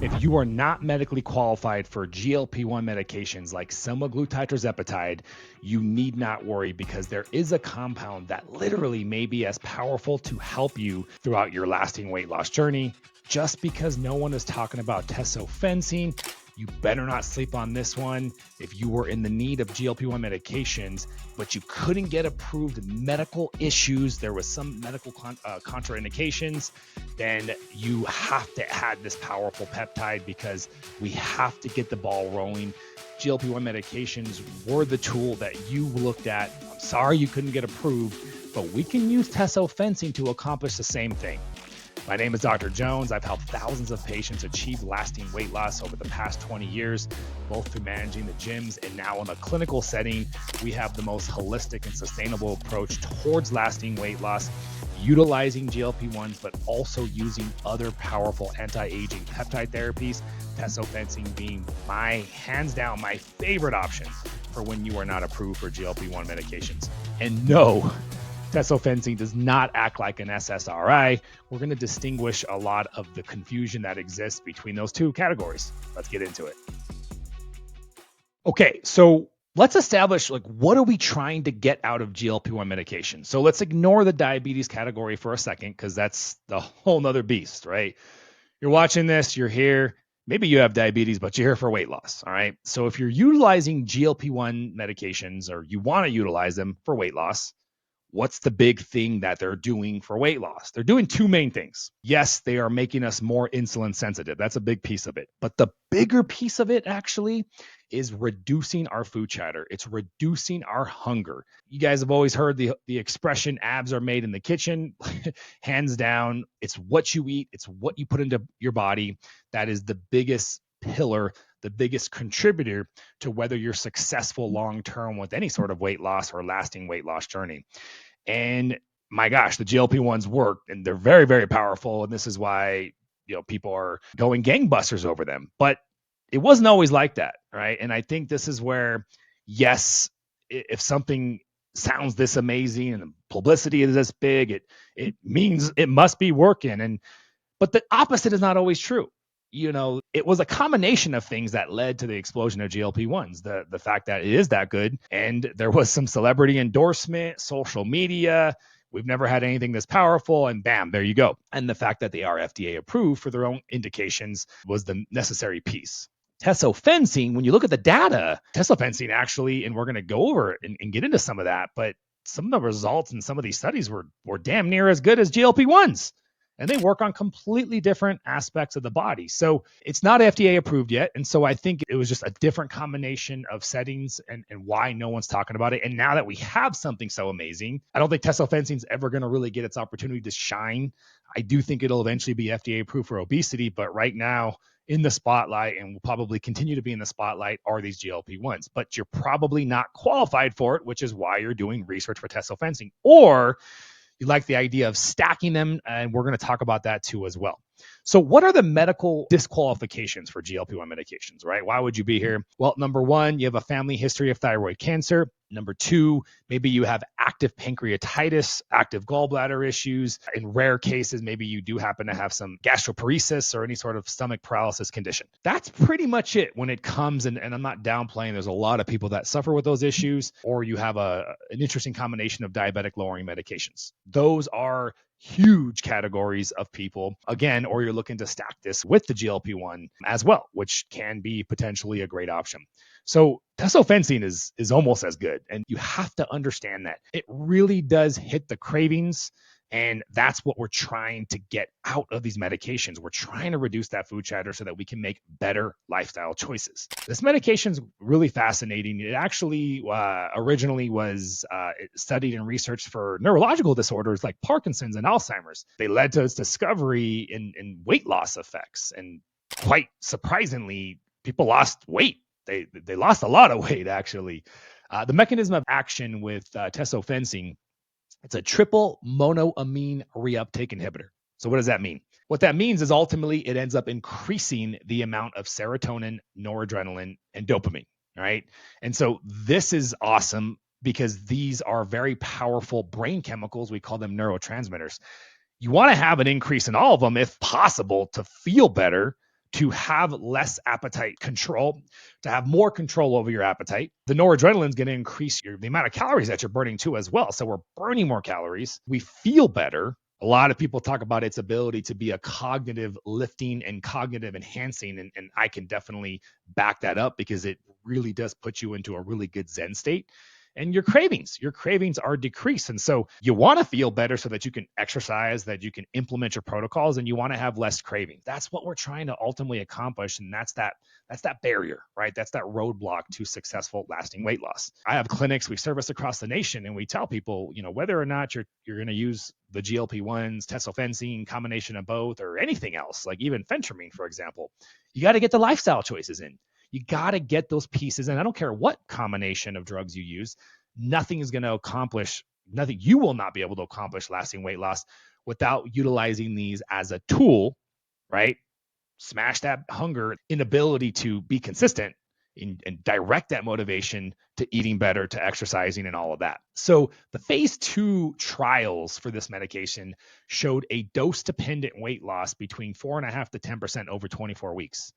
If you are not medically qualified for GLP-1 medications like semaglutide or tirzepatide, you need not worry because there is a compound that literally may be as powerful to help you throughout your lasting weight loss journey. Just because no one is talking about tesofensine, you better not sleep on this one. If you were in the need of GLP-1 medications, but you couldn't get approved medical issues, there was some medical contraindications, then you have to add this powerful peptide because we have to get the ball rolling. GLP-1 medications were the tool that you looked at. I'm sorry you couldn't get approved, but we can use tesofensine to accomplish the same thing. My name is Dr. Jones. I've helped thousands of patients achieve lasting weight loss over the past 20 years, both through managing the gyms and now in a clinical setting. We have the most holistic and sustainable approach towards lasting weight loss, utilizing GLP-1s, but also using other powerful anti-aging peptide therapies, tesofensine being hands down, my favorite option for when you are not approved for GLP-1 medications. And no, tesofensine does not act like an SSRI. We're going to distinguish a lot of the confusion that exists between those two categories. Let's get into it. Okay, so let's establish what are we trying to get out of GLP-1 medication? So let's ignore the diabetes category for a second because that's the whole nother beast, right? You're watching this, you're here. Maybe you have diabetes, but you're here for weight loss, all right? So if you're utilizing GLP-1 medications or you want to utilize them for weight loss, what's the big thing that they're doing for weight loss? They're doing two main things. Yes, they are making us more insulin sensitive. That's a big piece of it. But the bigger piece of it actually is reducing our food chatter. It's reducing our hunger. You guys have always heard the expression abs are made in the kitchen. Hands down, it's what you eat. It's what you put into your body. That is the biggest pillar, the biggest contributor to whether you're successful long-term with any sort of weight loss or lasting weight loss journey. And my gosh, the GLP-1s work and they're very, very powerful. And this is why, people are going gangbusters over them, but it wasn't always like that. Right. And I think this is where, yes, if something sounds this amazing and the publicity is this big, it means it must be working. But the opposite is not always true. It was a combination of things that led to the explosion of GLP-1s. The fact that it is that good, and there was some celebrity endorsement, social media. We've never had anything this powerful, and bam, there you go. And the fact that they are FDA approved for their own indications was the necessary piece. Tesofensine, when you look at the data, tesofensine actually, and we're going to go over it and get into some of that, but some of the results in some of these studies were damn near as good as GLP-1s. And they work on completely different aspects of the body. So it's not FDA approved yet. And so I think it was just a different combination of settings and why no one's talking about it. And now that we have something so amazing, I don't think tesofensine is ever going to really get its opportunity to shine. I do think it'll eventually be FDA approved for obesity, but right now in the spotlight, and will probably continue to be in the spotlight, are these GLP-1s. But you're probably not qualified for it, which is why you're doing research for tesofensine. Or you like the idea of stacking them, and we're going to talk about that too as well. So what are the medical disqualifications for GLP-1 medications, right? Why would you be here? Well, number one, you have a family history of thyroid cancer. Number two, maybe you have active pancreatitis, active gallbladder issues. In rare cases, maybe you do happen to have some gastroparesis or any sort of stomach paralysis condition. That's pretty much it when it comes, and I'm not downplaying, there's a lot of people that suffer with those issues, or you have an interesting combination of diabetic lowering medications. Those are huge categories of people, again, or you're looking to stack this with the GLP-1 as well, which can be potentially a great option. So tesofensine is almost as good. And you have to understand that it really does hit the cravings. And that's what we're trying to get out of these medications. We're trying to reduce that food chatter so that we can make better lifestyle choices. This medication's really fascinating. It actually originally was studied and researched for neurological disorders like Parkinson's and Alzheimer's. They led to its discovery in weight loss effects. And quite surprisingly, people lost weight. They lost a lot of weight, actually. The mechanism of action with tesofensine, it's a triple monoamine reuptake inhibitor. So what does that mean? What that means is ultimately it ends up increasing the amount of serotonin, noradrenaline, and dopamine, right? And so this is awesome because these are very powerful brain chemicals. We call them neurotransmitters. You want to have an increase in all of them if possible to feel better, to have less appetite control, to have more control over your appetite. The noradrenaline is going to increase the amount of calories that you're burning too as well. So we're burning more calories. We feel better. A lot of people talk about its ability to be a cognitive lifting and cognitive enhancing. And I can definitely back that up because it really does put you into a really good Zen state. And your cravings are decreased. And so you want to feel better so that you can exercise, that you can implement your protocols, and you want to have less cravings. That's what we're trying to ultimately accomplish. And that's that barrier, right? That's that roadblock to successful lasting weight loss. I have clinics we service across the nation, and we tell people, whether or not you're going to use the GLP-1s, Tesofensine, combination of both, or anything else, like even phentermine, for example, you got to get the lifestyle choices in. You got to get those pieces in. I don't care what combination of drugs you use. Nothing you will not be able to accomplish lasting weight loss without utilizing these as a tool, right? Smash that hunger, inability to be consistent, and direct that motivation to eating better, to exercising, and all of that. So the phase 2 trials for this medication showed a dose-dependent weight loss between 4.5% to 10% over 24 weeks.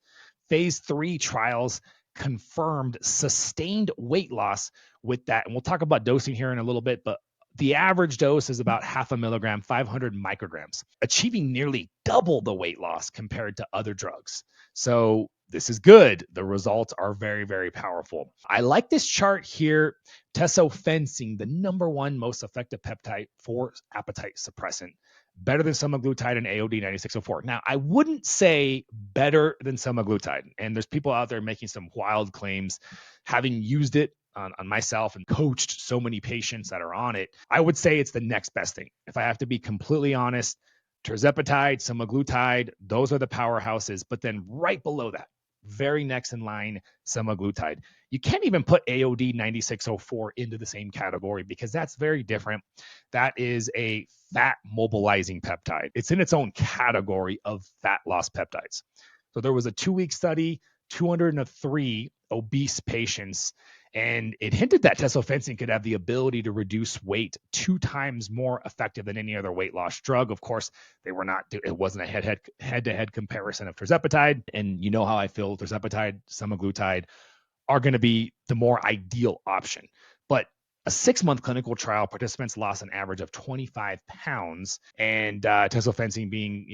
Phase 3 trials confirmed sustained weight loss with that. And we'll talk about dosing here in a little bit, but the average dose is about 0.5 milligram, 500 micrograms, achieving nearly double the weight loss compared to other drugs. So this is good. The results are very, very powerful. I like this chart here. Tesofensine, the number one most effective peptide for appetite suppressant, better than semaglutide and AOD 9604. Now, I wouldn't say better than semaglutide. And there's people out there making some wild claims. Having used it on myself and coached so many patients that are on it, I would say it's the next best thing. If I have to be completely honest, tirzepatide, semaglutide, those are the powerhouses. But then right below that, very next in line, semaglutide. You can't even put AOD 9604 into the same category because that's very different. That is a fat mobilizing peptide. It's in its own category of fat loss peptides. So there was a 2-week study, 203 obese patients, and it hinted that tesofensine could have the ability to reduce weight 2 times more effective than any other weight loss drug. Of course, it wasn't a head-to-head comparison of tirzepatide. And you know how I feel, tirzepatide, semaglutide are going to be the more ideal option. But a 6-month clinical trial, participants lost an average of 25 pounds, and tesofensine being,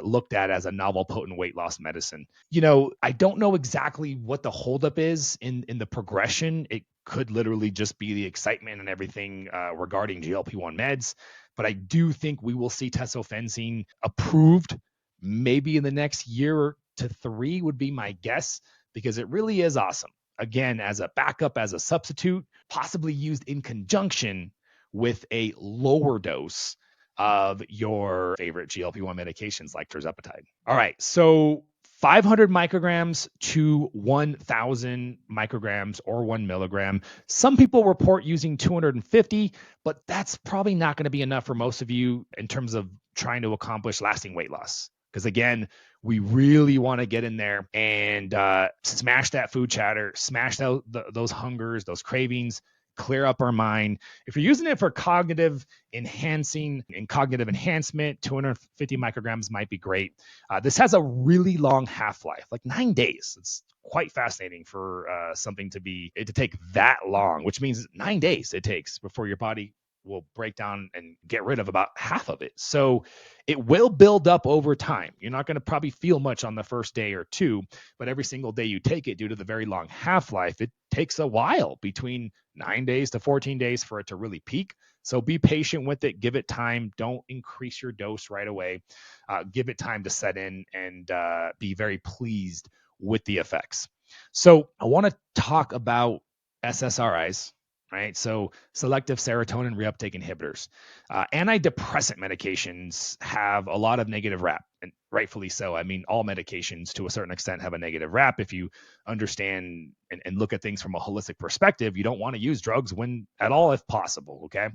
looked at as a novel potent weight loss medicine. I don't know exactly what the holdup is in the progression. It could literally just be the excitement and everything regarding GLP-1 meds, but I do think we will see tesofensine approved maybe in the next year to 3 would be my guess, because it really is awesome. Again, as a backup, as a substitute, possibly used in conjunction with a lower dose of your favorite GLP-1 medications like tirzepatide. All right, so 500 micrograms to 1,000 micrograms or 1 milligram. Some people report using 250, but that's probably not going to be enough for most of you in terms of trying to accomplish lasting weight loss. Because again, we really want to get in there and smash that food chatter, smash those hungers, those cravings, clear up our mind. If you're using it for cognitive enhancing and cognitive enhancement, 250 micrograms might be great. This has a really long half-life, like 9 days. It's quite fascinating for something to take that long, which means 9 days it takes before your body will break down and get rid of about half of it. So it will build up over time. You're not going to probably feel much on the first day or 2, but every single day you take it, due to the very long half-life, it takes a while, between 9 days to 14 days for it to really peak. So be patient with it. Give it time. Don't increase your dose right away. Give it time to set in and be very pleased with the effects. So I want to talk about SSRIs. Right. So selective serotonin reuptake inhibitors, antidepressant medications have a lot of negative rap, and rightfully so. I mean, all medications to a certain extent have a negative rap. If you understand and look at things from a holistic perspective, you don't want to use drugs when at all, if possible. Okay.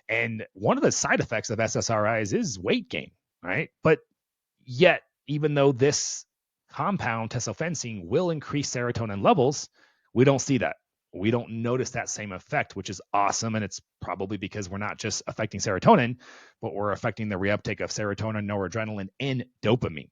And one of the side effects of SSRIs is weight gain. Right. But yet, even though this compound, tesofensine, will increase serotonin levels, we don't see that. We don't notice that same effect, which is awesome. And it's probably because we're not just affecting serotonin, but we're affecting the reuptake of serotonin, noradrenaline, and dopamine.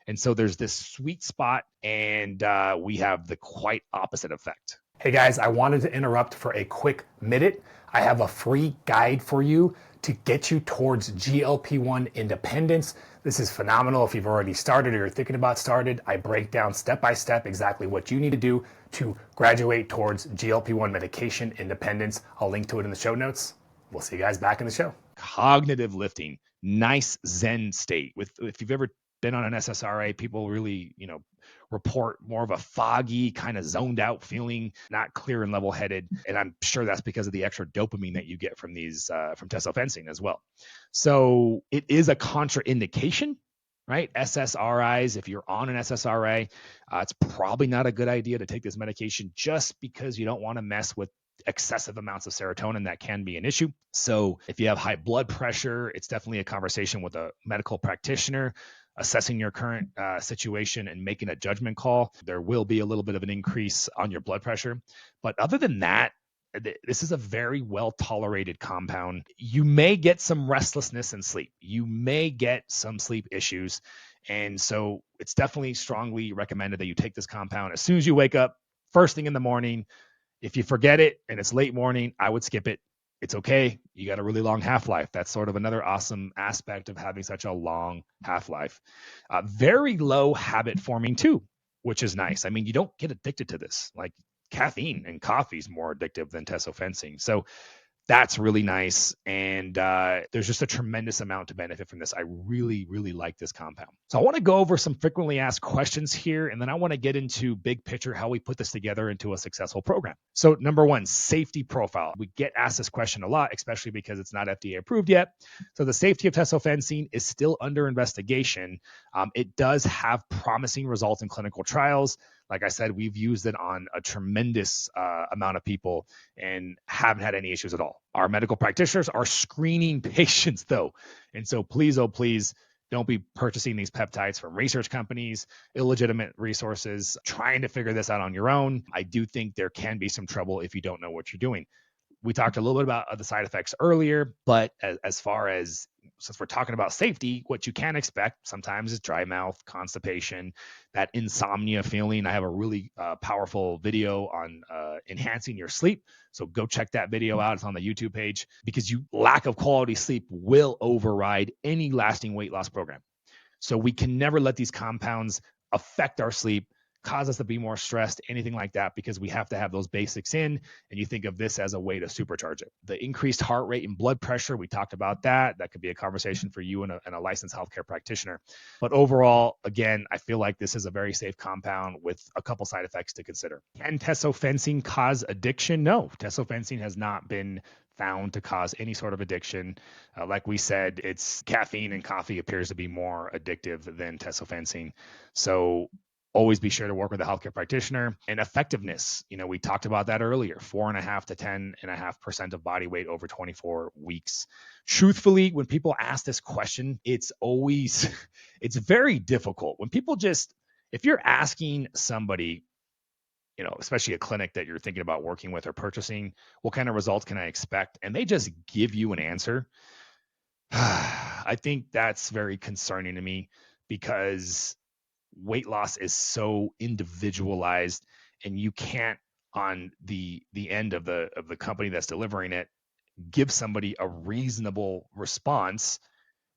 And so there's this sweet spot, and we have the quite opposite effect. Hey guys, I wanted to interrupt for a quick minute. I have a free guide for you to get you towards GLP-1 independence. This is phenomenal if you've already started or you're thinking about started. I break down step by step exactly what you need to do to graduate towards GLP-1 medication independence. I'll link to it in the show notes. We'll see you guys back in the show. Cognitive lifting, nice Zen state. If you've ever been on an SSRI, people really, report more of a foggy, kind of zoned out feeling, not clear and level headed. And I'm sure that's because of the extra dopamine that you get from these, from Tesofensine as well. So it is a contraindication, right? SSRIs, if you're on an SSRI, it's probably not a good idea to take this medication just because you don't want to mess with excessive amounts of serotonin. That can be an issue. So if you have high blood pressure, it's definitely a conversation with a medical practitioner, assessing your current situation and making a judgment call. There will be a little bit of an increase on your blood pressure. But other than that, this is a very well tolerated compound. You may get some restlessness in sleep. You may get some sleep issues. And so it's definitely strongly recommended that you take this compound as soon as you wake up, first thing in the morning. If you forget it and it's late morning, I would skip it. It's okay. You got a really long half-life. That's sort of another awesome aspect of having such a long half-life. Very low habit forming too, which is nice. I mean, you don't get addicted to this. Like caffeine and coffee is more addictive than Tesofensine. So that's really nice. And there's just a tremendous amount to benefit from this. I really, really like this compound. So I want to go over some frequently asked questions here, and then I want to get into big picture, how we put this together into a successful program. So number one, safety profile. We get asked this question a lot, especially because it's not FDA approved yet. So the safety of Tesofensine is still under investigation. It does have promising results in clinical trials. Like I said, we've used it on a tremendous amount of people and haven't had any issues at all. Our medical practitioners are screening patients though. And so please, oh, please don't be purchasing these peptides from research companies, illegitimate resources, trying to figure this out on your own. I do think there can be some trouble if you don't know what you're doing. We talked a little bit about the side effects earlier, but as far as, since we're talking about safety, what you can expect sometimes is dry mouth, constipation, that insomnia feeling. I have a really powerful video on enhancing your sleep. So go check that video out. It's on the YouTube page, because lack of quality sleep will override any lasting weight loss program. So we can never let these compounds affect our sleep, cause us to be more stressed, anything like that, because we have to have those basics in. And you think of this as a way to supercharge it. The increased heart rate and blood pressure, we talked about that. That could be a conversation for you and a licensed healthcare practitioner. But overall, again, I feel like this is a very safe compound with a couple side effects to consider. Can Tesofensine cause addiction? No, Tesofensine has not been found to cause any sort of addiction. Like we said, it's caffeine and coffee appears to be more addictive than Tesofensine. So always be sure to work with a healthcare practitioner. And effectiveness, we talked about that earlier, 4.5 to 10.5% of body weight over 24 weeks. Truthfully, when people ask this question, it's very difficult. When people if you're asking somebody, especially a clinic that you're thinking about working with or purchasing, what kind of results can I expect? And they just give you an answer. I think that's very concerning to me, because weight loss is so individualized, and you can't, on the end of the company that's delivering it, give somebody a reasonable response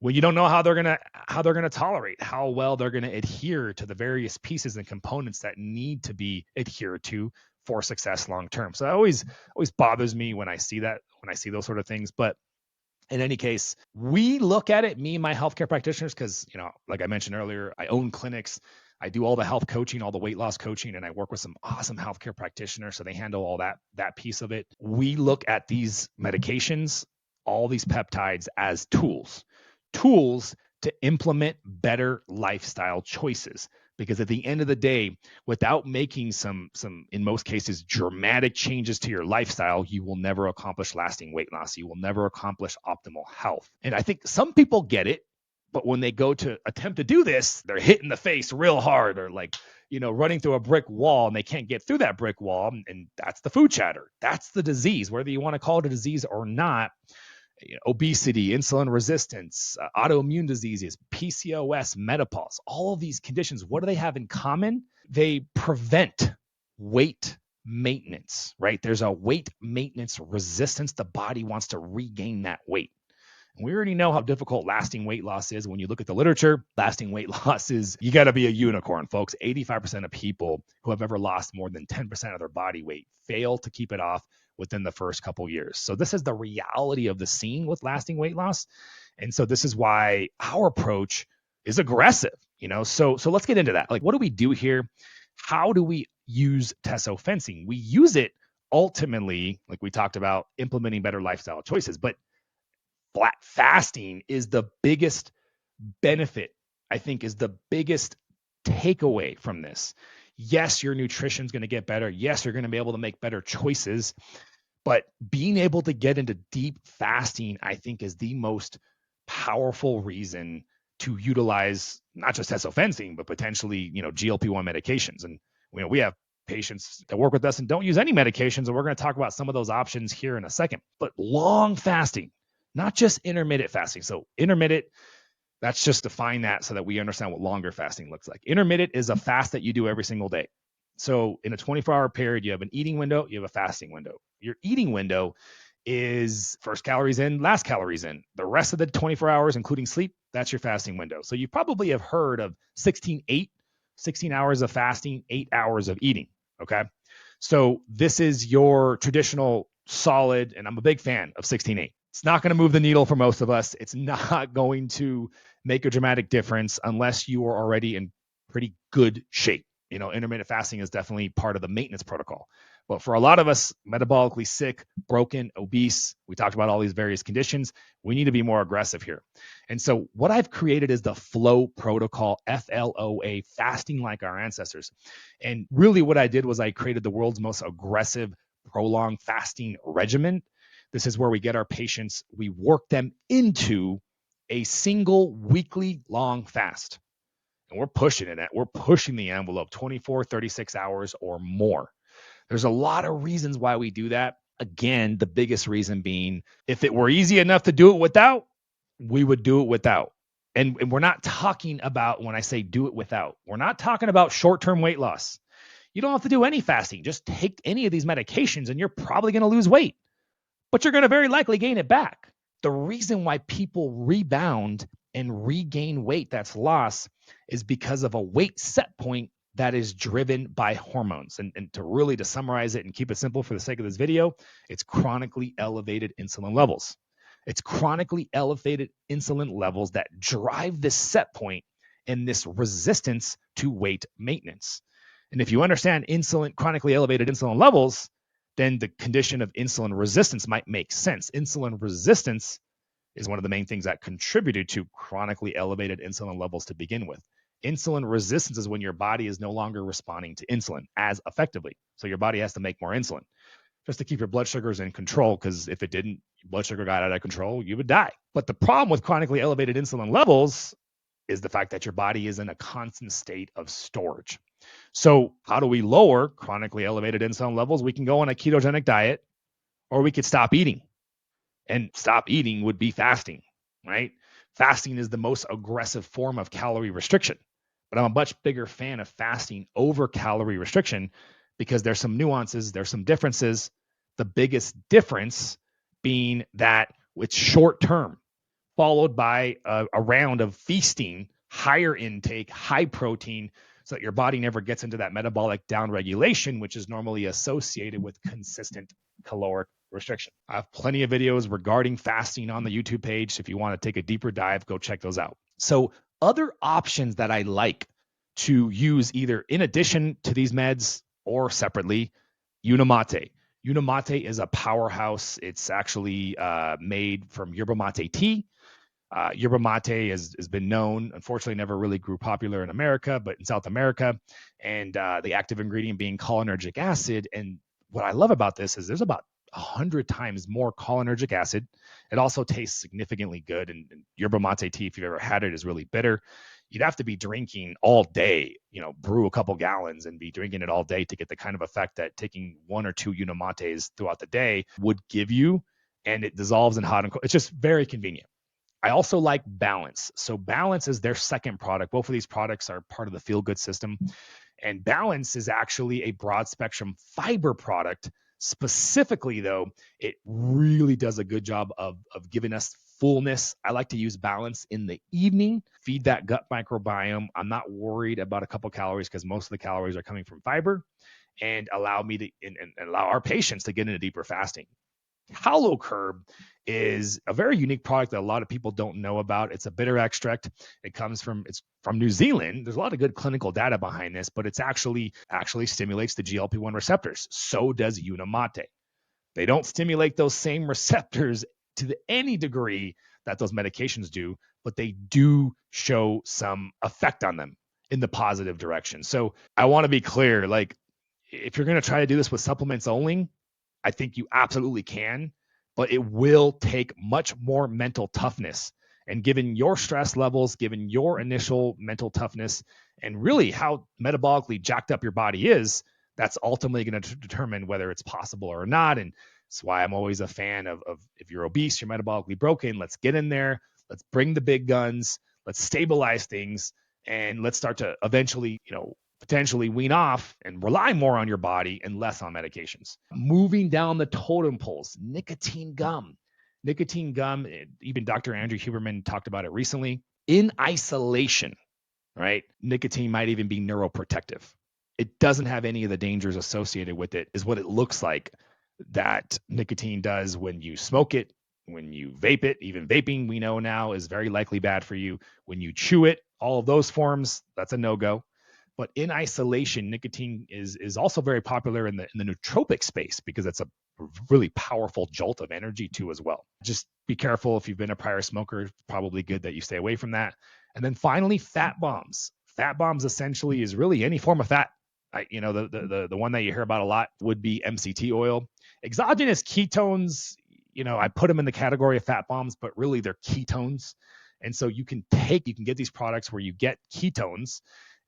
when you don't know how they're gonna tolerate, how well they're gonna adhere to the various pieces and components that need to be adhered to for success long term. So that always bothers me when I see those sort of things. But in any case, we look at it, me and my healthcare practitioners, because, like I mentioned earlier, I own clinics. I do all the health coaching, all the weight loss coaching, and I work with some awesome healthcare practitioners. So they handle all that piece of it. We look at these medications, all these peptides, as tools to implement better lifestyle choices. Because at the end of the day, without making some, in most cases, dramatic changes to your lifestyle, you will never accomplish lasting weight loss. You will never accomplish optimal health. And I think some people get it, but when they go to attempt to do this, they're hit in the face real hard, or running through a brick wall, and they can't get through that brick wall. And that's the food chatter. That's the disease, whether you want to call it a disease or not. obesity, insulin resistance, autoimmune diseases, PCOS, menopause, all of these conditions, what do they have in common? They prevent weight maintenance, right? There's a weight maintenance resistance. The body wants to regain that weight. And we already know how difficult lasting weight loss is. When you look at the literature, lasting weight loss is, you got to be a unicorn, folks. 85% of people who have ever lost more than 10% of their body weight fail to keep it off within the first couple years. So this is the reality of the scene with lasting weight loss. And so this is why our approach is aggressive, So let's get into that. Like, what do we do here? How do we use tesofensine? We use it ultimately, like we talked about, implementing better lifestyle choices, but flat fasting is the biggest benefit, I think, is the biggest takeaway from this. Yes, your nutrition is going to get better. Yes, you're going to be able to make better choices. But being able to get into deep fasting, I think, is the most powerful reason to utilize not just tesofensine, but potentially, GLP-1 medications. And we have patients that work with us and don't use any medications, and we're going to talk about some of those options here in a second. But long fasting, not just intermittent fasting. So intermittent, that's just define that so that we understand what longer fasting looks like. Intermittent is a fast that you do every single day. So in a 24-hour period, you have an eating window, you have a fasting window. Your eating window is first calories in, last calories in. The rest of the 24 hours, including sleep, that's your fasting window. So you probably have heard of 16-8, 16 hours of fasting, 8 hours of eating, okay? So this is your traditional solid, and I'm a big fan of 16-8. It's not going to move the needle for most of us. It's not going to make a dramatic difference unless you are already in pretty good shape. Intermittent fasting is definitely part of the maintenance protocol. But for a lot of us, metabolically sick, broken, obese, we talked about all these various conditions, we need to be more aggressive here. And so what I've created is the FLOA protocol, FLOA, fasting like our ancestors. And really what I did was I created the world's most aggressive, prolonged fasting regimen. This is where we get our patients, we work them into a single weekly long fast. And we're pushing it. We're pushing the envelope 24, 36 hours or more. There's a lot of reasons why we do that. Again, the biggest reason being, if it were easy enough to do it without, we would do it without. And we're not talking about, when I say do it without, we're not talking about short-term weight loss. You don't have to do any fasting. Just take any of these medications and you're probably going to lose weight, but you're going to very likely gain it back. The reason why people rebound and regain weight that's lost is because of a weight set point that is driven by hormones. And to summarize it and keep it simple for the sake of this video, it's chronically elevated insulin levels. It's chronically elevated insulin levels that drive this set point and this resistance to weight maintenance. And if you understand chronically elevated insulin levels, then the condition of insulin resistance might make sense. Insulin resistance is one of the main things that contributed to chronically elevated insulin levels to begin with. Insulin resistance is when your body is no longer responding to insulin as effectively. So your body has to make more insulin just to keep your blood sugars in control, because if it didn't, your blood sugar got out of control, you would die. But the problem with chronically elevated insulin levels is the fact that your body is in a constant state of storage. So how do we lower chronically elevated insulin levels? We can go on a ketogenic diet, or we could stop eating. And stop eating would be fasting, right? Fasting is the most aggressive form of calorie restriction. But I'm a much bigger fan of fasting over calorie restriction because there's some nuances, there's some differences. The biggest difference being that it's short term, followed by a round of feasting, higher intake, high protein, so that your body never gets into that metabolic downregulation, which is normally associated with consistent caloric restriction. I have plenty of videos regarding fasting on the YouTube page. So if you want to take a deeper dive, go check those out. So other options that I like to use either in addition to these meds or separately, Unimate. Unimate is a powerhouse. It's actually made from yerba mate tea. Yerba mate has been known, unfortunately, never really grew popular in America, but in South America, and the active ingredient being cholinergic acid. And what I love about this is there's about 100 times more cholinergic acid. It also tastes significantly good. And yerba mate tea, if you've ever had it, is really bitter. You'd have to be drinking all day, brew a couple gallons and be drinking it all day to get the kind of effect that taking 1 or 2 Unimates throughout the day would give you. and it dissolves in hot and cold. It's just very convenient. I also like Balance. So Balance is their second product. Both of these products are part of the Feel Good system. And Balance is actually a broad spectrum fiber product. Specifically, though, it really does a good job of giving us fullness. I like to use Balance in the evening, feed that gut microbiome. I'm not worried about a couple calories because most of the calories are coming from fiber, and allow me to and allow our patients to get into deeper fasting. Hollow Curb is a very unique product that a lot of people don't know about. It's a bitter extract. It's from New Zealand. There's a lot of good clinical data behind this, but it's actually stimulates the GLP-1 receptors. So does Unamate. They don't stimulate those same receptors to any degree that those medications do, but they do show some effect on them in the positive direction. So I want to be clear, like, if you're going to try to do this with supplements only, I think you absolutely can, but it will take much more mental toughness. And given your stress levels, given your initial mental toughness, and really how metabolically jacked up your body is, that's ultimately going to determine whether it's possible or not. And that's why I'm always a fan of if you're obese, you're metabolically broken, let's get in there, let's bring the big guns, let's stabilize things, and let's start to eventually, potentially wean off and rely more on your body and less on medications. Moving down the totem poles, nicotine gum. Nicotine gum, even Dr. Andrew Huberman talked about it recently. In isolation, right? Nicotine might even be neuroprotective. It doesn't have any of the dangers associated with it, is what it looks like that nicotine does when you smoke it, when you vape it. Even vaping, we know now, is very likely bad for you. When you chew it, all of those forms, that's a no-go. But in isolation, nicotine is also very popular in the nootropic space because it's a really powerful jolt of energy too as well. Just be careful if you've been a prior smoker. It's probably good that you stay away from that. And then finally, fat bombs. Fat bombs essentially is really any form of fat. The one that you hear about a lot would be MCT oil. Exogenous ketones, I put them in the category of fat bombs, but really they're ketones. And so you can get these products where you get ketones,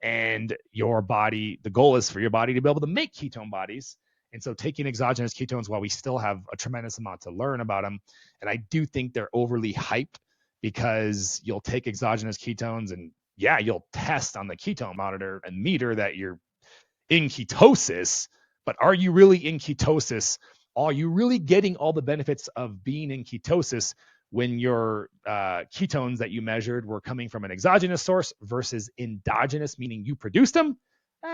and your body, the goal is for your body to be able to make ketone bodies. And so taking exogenous ketones, while we still have a tremendous amount to learn about them, and I do think they're overly hyped, because you'll take exogenous ketones and you'll test on the ketone monitor and meter that you're in ketosis, but are you really in ketosis? Are you really getting all the benefits of being in ketosis when your ketones that you measured were coming from an exogenous source versus endogenous, meaning you produced them?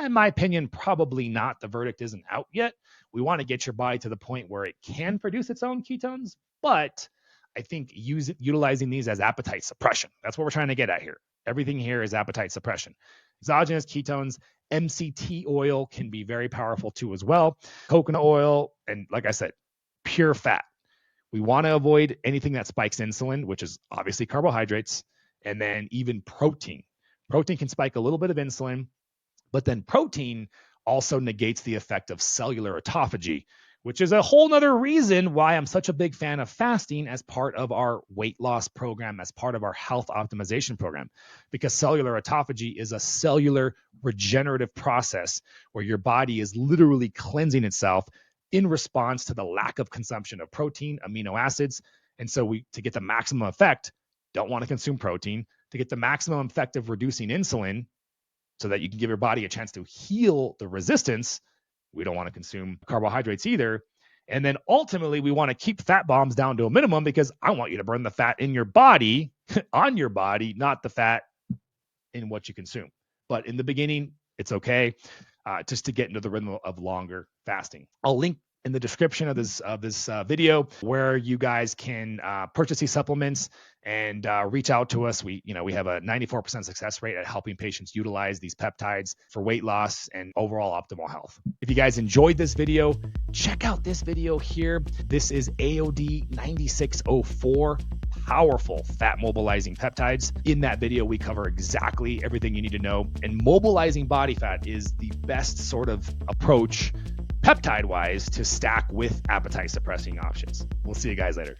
In my opinion, probably not. The verdict isn't out yet. We want to get your body to the point where it can produce its own ketones, but I think utilizing these as appetite suppression. That's what we're trying to get at here. Everything here is appetite suppression. Exogenous ketones, MCT oil can be very powerful too as well. Coconut oil, and like I said, pure fat. We want to avoid anything that spikes insulin, which is obviously carbohydrates, and then even protein. Protein can spike a little bit of insulin, but then protein also negates the effect of cellular autophagy, which is a whole nother reason why I'm such a big fan of fasting as part of our weight loss program, as part of our health optimization program, because cellular autophagy is a cellular regenerative process where your body is literally cleansing itself in response to the lack of consumption of protein, amino acids. And so to get the maximum effect, don't want to consume protein. To get the maximum effect of reducing insulin so that you can give your body a chance to heal the resistance, we don't want to consume carbohydrates either. And then ultimately, we want to keep fat bombs down to a minimum, because I want you to burn the fat in your body, on your body, not the fat in what you consume. But in the beginning, it's okay just to get into the rhythm of longer fasting. I'll link in the description of this video where you guys can purchase these supplements and reach out to us. We have a 94% success rate at helping patients utilize these peptides for weight loss and overall optimal health. If you guys enjoyed this video, check out this video here. This is AOD 9604. Powerful fat mobilizing peptides. In that video, we cover exactly everything you need to know. And mobilizing body fat is the best sort of approach peptide wise to stack with appetite suppressing options. We'll see you guys later.